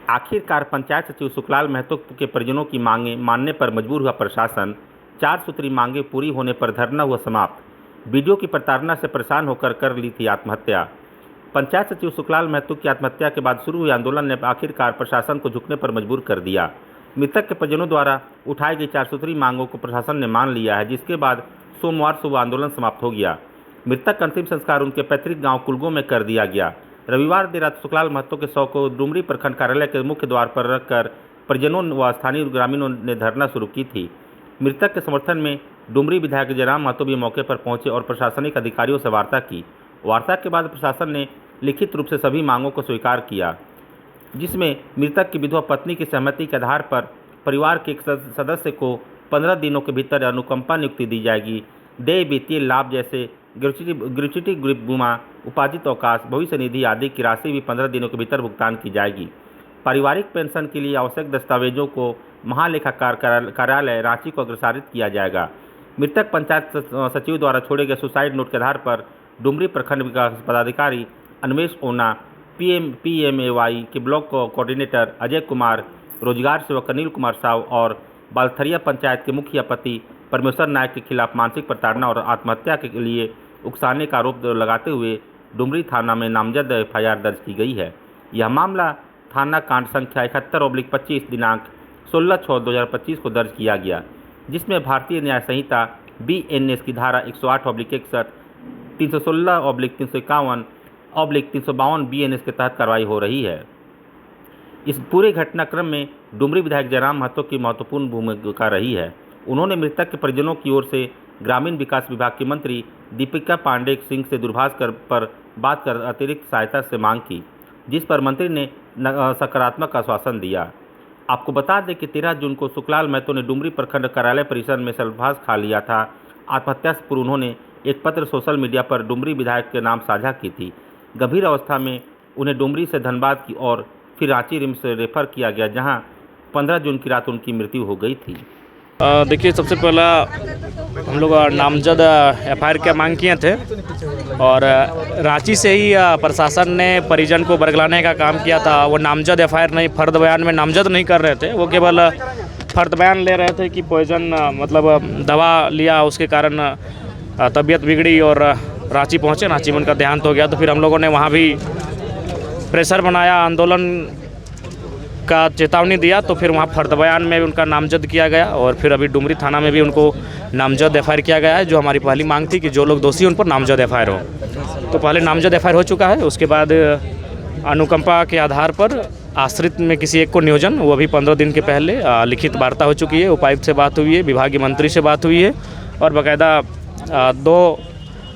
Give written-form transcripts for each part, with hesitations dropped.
आखिरकार पंचायत सचिव सुखलाल महतो के परिजनों की मांगें मानने पर मजबूर हुआ प्रशासन। 4 सूत्री मांगें पूरी होने पर धरना हुआ समाप्त। बीडीओ की प्रताड़ना से परेशान होकर कर ली थी आत्महत्या। पंचायत सचिव सुखलाल महतो की आत्महत्या के बाद शुरू हुए आंदोलन ने आखिरकार प्रशासन को झुकने पर मजबूर कर दिया। मृतक के परिजनों द्वारा उठाई गई 4 सूत्री मांगों को प्रशासन ने मान लिया है, जिसके बाद सोमवार सुबह आंदोलन समाप्त हो गया। मृतक का अंतिम संस्कार उनके पैतृक गांव कुलगो में कर दिया गया। रविवार देर रात सुखलाल महतो के शव को डुमरी प्रखंड कार्यालय के मुख्य द्वार पर रखकर परिजनों व स्थानीय ग्रामीणों ने धरना शुरू की थी। मृतक के समर्थन में डुमरी विधायक जयराम महतो भी मौके पर पहुंचे और प्रशासनिक अधिकारियों से वार्ता की। वार्ता के बाद प्रशासन ने लिखित रूप से सभी मांगों को स्वीकार किया, जिसमें मृतक की विधवा पत्नी की सहमति के आधार पर परिवार के एक सदस्य को 15 दिनों के भीतर अनुकंपा नियुक्ति दी जाएगी। देय वित्तीय लाभ जैसे ग्रेच्युटी बीमा, उपार्जित अवकाश, भविष्य निधि आदि की राशि भी 15 दिनों के भीतर भुगतान की जाएगी। पारिवारिक पेंशन के लिए आवश्यक दस्तावेजों को महालेखाकार कार्यालय रांची को अग्रसारित किया जाएगा। मृतक पंचायत सचिव द्वारा छोड़े गए सुसाइड नोट के आधार पर डुमरी प्रखंड विकास पदाधिकारी अन्वेष ओना, PMAY के ब्लॉक कोऑर्डिनेटर अजय कुमार, रोजगार सेवक अनिल कुमार साव और बालथरिया पंचायत के मुखिया पति परमेश्वर नायक के खिलाफ मानसिक प्रताड़ना और आत्महत्या के लिए उकसाने का आरोप लगाते हुए डुमरी थाना में नामजद FIR दर्ज की गई है। यह मामला थाना कांड संख्या 71/25 दिनांक 16/6/2025 को दर्ज किया गया, जिसमें भारतीय न्याय संहिता BNS की धारा 108/61, 316/351/352 BNS के तहत कार्रवाई हो रही है। इस पूरे घटनाक्रम में डुमरी विधायक जयराम महतो की महत्वपूर्ण भूमिका रही है। उन्होंने मृतक के परिजनों की ओर से ग्रामीण विकास विभाग की मंत्री दीपिका पांडे सिंह से दूरभाष पर बात कर अतिरिक्त सहायता से मांग की, जिस पर मंत्री ने सकारात्मक आश्वासन दिया। आपको बता दें कि 13 जून को सुखलाल महतो ने डुमरी प्रखंड कार्यालय परिसर में सल्फास खा लिया था। आत्महत्या से पूर्व उन्होंने एक पत्र सोशल मीडिया पर डुमरी विधायक के नाम साझा की थी। गंभीर अवस्था में उन्हें डुमरी से धनबाद की और फिर रांची रिम्स से रेफर किया गया, जहां 15 जून की रात उनकी मृत्यु हो गई थी। देखिए, सबसे पहला हम लोग नामजद FIR क्या मांग किए थे और रांची से ही प्रशासन ने परिजन को बरगलाने का काम किया था। वो नामजद FIR नहीं, फर्द बयान में नामजद नहीं कर रहे थे। वो केवल फर्द बयान ले रहे थे कि पॉइजन मतलब दवा लिया, उसके कारण तबीयत बिगड़ी और रांची पहुँचे। रांची में उनका देहांत हो गया। तो फिर हम लोगों ने वहाँ भी प्रेशर बनाया, आंदोलन का चेतावनी दिया। तो फिर वहाँ फर्द बयान में उनका नामजद किया गया और फिर अभी डुमरी थाना में भी उनको नामजद FIR किया गया है। जो हमारी पहली मांग थी कि जो लोग दोषी उन पर नामजद FIR हो, तो पहले नामजद FIR हो चुका है। उसके बाद अनुकंपा के आधार पर आश्रित में किसी एक को नियोजन, वो अभी 15 दिन के पहले लिखित वार्ता हो चुकी है। उपायुक्त से बात हुई है, विभागीय मंत्री से बात हुई है और बाकायदा 2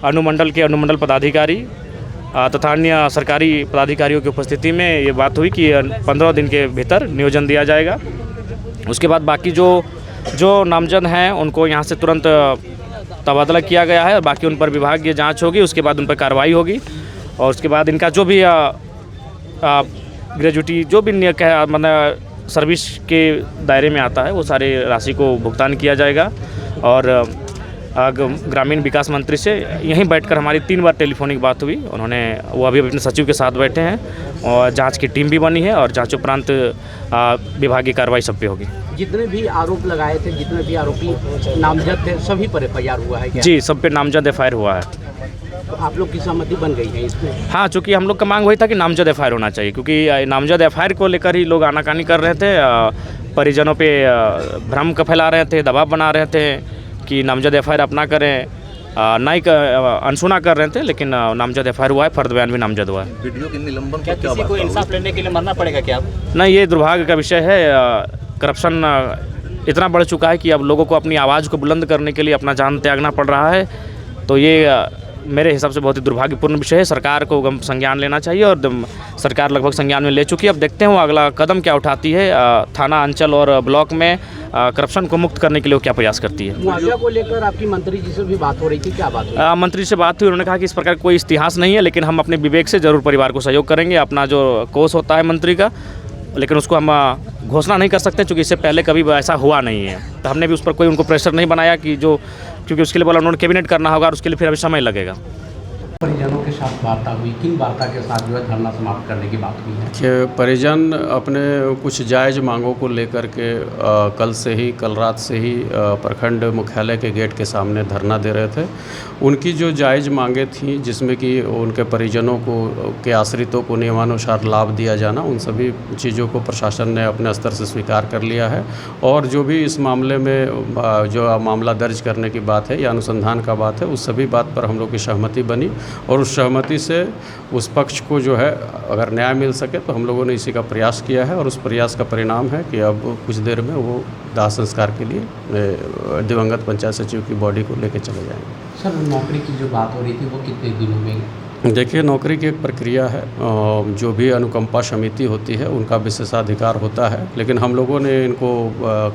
अनुमंडल के अनुमंडल पदाधिकारी तथा अन्य सरकारी पदाधिकारियों की उपस्थिति में ये बात हुई कि 15 दिन के भीतर नियोजन दिया जाएगा। उसके बाद बाकी जो नामजद हैं उनको यहाँ से तुरंत तबादला किया गया है। बाकी उन पर विभागीय जांच होगी, उसके बाद उन पर कार्रवाई होगी और उसके बाद इनका जो भी ग्रेजुटी जो भी मतलब सर्विस के दायरे में आता है वो सारे राशि को भुगतान किया जाएगा। और ग्रामीण विकास मंत्री से यहीं बैठकर हमारी 3 बार टेलीफोनिक बात हुई। उन्होंने वो अभी अपने सचिव के साथ बैठे हैं और जांच की टीम भी बनी है और जांच उपरांत विभागीय कार्रवाई सब पे होगी। जितने भी आरोप लगाए थे, जितने भी आरोपी नामजद थे, सभी पर FIR हुआ है क्या? जी, सब पे नामजद FIR हुआ है। तो आप लोग की सहमति बन गई है इसमें? हाँ, चूँकि हम लोग का मांग वही था कि नामजद FIR होना चाहिए, क्योंकि नामजद FIR को लेकर ही लोग आनाकानी कर रहे थे। परिजनों पे भ्रम का फैला रहे थे, दबाव बना रहे थे कि नामजद FIR अपना करें, नहीं अनसुना कर रहे थे। लेकिन नामजद FIR हुआ है, फर्द बयान भी नामजद हुआ है। वीडियो के निलंबन क्या किसी को इंसाफ लेने के लिए मरना पड़ेगा क्या? नहीं, ये दुर्भाग्य का विषय है। करप्शन इतना बढ़ चुका है कि अब लोगों को अपनी आवाज़ को बुलंद करने के लिए अपना जान त्यागना पड़ रहा है। तो ये मेरे हिसाब से बहुत ही दुर्भाग्यपूर्ण विषय है। सरकार को संज्ञान लेना चाहिए और सरकार लगभग संज्ञान में ले चुकी है। अब देखते हैं वो अगला कदम क्या उठाती है। थाना, अंचल और ब्लॉक में करप्शन को मुक्त करने के लिए वो क्या प्रयास करती है। मुआवजा को लेकर आपकी मंत्री जी से भी बात हो रही थी, क्या बात हुई? मंत्री से बात हुई, उन्होंने कहा कि इस प्रकार कोई इतिहास नहीं है, लेकिन हम अपने विवेक से जरूर परिवार को सहयोग करेंगे। अपना जो कोष होता है मंत्री का, लेकिन उसको हम घोषणा नहीं कर सकते क्योंकि इससे पहले कभी ऐसा हुआ नहीं है। तो हमने भी उस पर कोई उनको प्रेशर नहीं बनाया कि जो, क्योंकि उसके लिए बोला उन्होंने कैबिनेट करना होगा और उसके लिए फिर अभी समय लगेगा। परिजनों के साथ वार्ता हुई, किन वार्ता के साथ जो है धरना समाप्त करने की बात हुई है? कि परिजन अपने कुछ जायज़ मांगों को लेकर के कल रात से ही प्रखंड मुख्यालय के गेट के सामने धरना दे रहे थे। उनकी जो जायज़ मांगें थीं, जिसमें कि उनके परिजनों को के आश्रितों को नियमानुसार लाभ दिया जाना, उन सभी चीज़ों को प्रशासन ने अपने स्तर से स्वीकार कर लिया है। और जो भी इस मामले में जो मामला दर्ज करने की बात है या अनुसंधान का बात है, उस सभी बात पर हम लोग की सहमति बनी और उस सहमति से उस पक्ष को जो है अगर न्याय मिल सके तो हम लोगों ने इसी का प्रयास किया है। और उस प्रयास का परिणाम है कि अब कुछ देर में वो दाह संस्कार के लिए दिवंगत पंचायत सचिव की बॉडी को लेकर चले जाएंगे। सर, नौकरी की जो बात हो रही थी वो कितने दिनों में? देखिए, नौकरी की एक प्रक्रिया है। जो भी अनुकंपा समिति होती है उनका विशेषाधिकार होता है, लेकिन हम लोगों ने इनको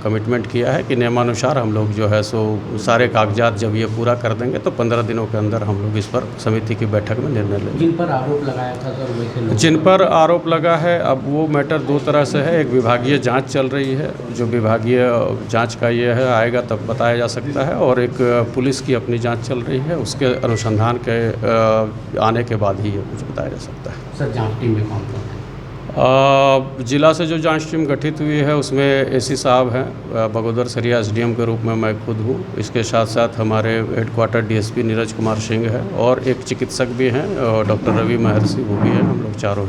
कमिटमेंट किया है कि नियमानुसार हम लोग जो है सो सारे कागजात जब ये पूरा कर देंगे तो 15 दिनों के अंदर हम लोग इस पर समिति की बैठक में निर्णय लेंगे। जिन पर आरोप लगाया था सर, वैसे लोग जिन पर आरोप लगा है, अब वो मैटर दो तरह से है। एक विभागीय जांच चल रही है, जो विभागीय जांच का ये है आएगा तब बताया जा सकता है, और एक पुलिस की अपनी जांच चल रही है, उसके अनुसंधान के आने के बाद ही ये कुछ बताया जा सकता है। सर, जांच टीम में कौन कौन है? जिला से जो जांच टीम गठित हुई है उसमें एसी साहब हैं, बगोदर सरिया एसडीएम के रूप में मैं खुद हूँ। इसके साथ साथ हमारे हेडक्वार्टर डीएसपी नीरज कुमार सिंह है और एक चिकित्सक भी हैं, डॉक्टर रवि महर्षि, वो भी हैं। हम लोग चारों हैं।